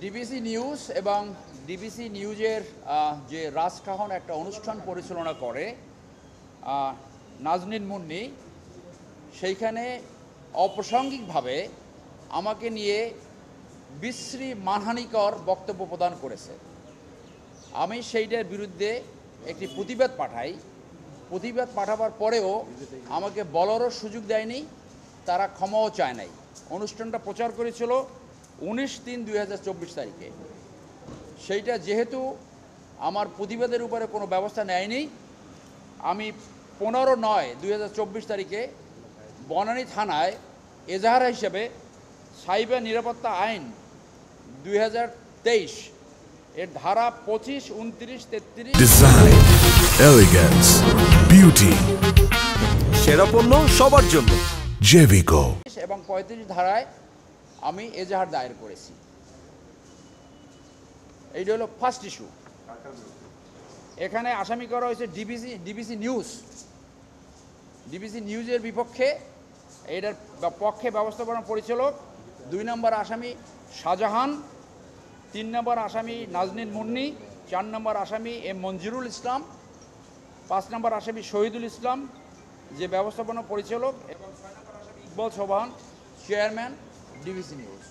DBC news এবং DBC নিউজের যে রাজকাহন একটা অনুষ্ঠান পরিচালনা করে নাজনীন মুন্নি, সেইখানে অপ্রাসঙ্গিকভাবে আমাকে নিয়ে বিশ্রী মানহানিকর বক্তব্য প্রদান করেছে। আমি সেইটার বিরুদ্ধে একটি প্রতিবাদ পাঠাই। প্রতিবাদ পাঠাবার পরেও আমাকে বলারও সুযোগ দেয়নি, তারা ক্ষমাও চায় নাই। অনুষ্ঠানটা প্রচার করেছিল 19/3/2024 তারিখে। সেইটা যেহেতু আমার প্রতিবাদের উপরে কোনো ব্যবস্থা নেয়নি, আমি 15/9/2024 তারিখে বনানী থানায় এজাহার হিসেবে সাইবার নিরাপত্তা আইন 2023 এর ধারা 25, 29, 33 ডিজাইন, এলিগেন্স, বিউটি, সেরা পণ্য সবার জন্য জেভিকো এবং 35 ধারায় আমি এজাহার দায়ের করেছি। এইটা হলো ফার্স্ট ইস্যু। এখানে আসামি করা হয়েছে ডিবিসি নিউজের বিপক্ষে, এটার পক্ষে ব্যবস্থাপনা পরিচালক 2 নম্বর আসামি শাহজাহান, 3 নম্বর আসামি নাজনীন মুন্নি, 4 নম্বর আসামি এম মঞ্জুরুল ইসলাম, 5 নম্বর আসামি শহীদুল ইসলাম যে ব্যবস্থাপনা পরিচালক, এবং 6 নম্বর আসামি Iqbal Sobhan chairman DBC news.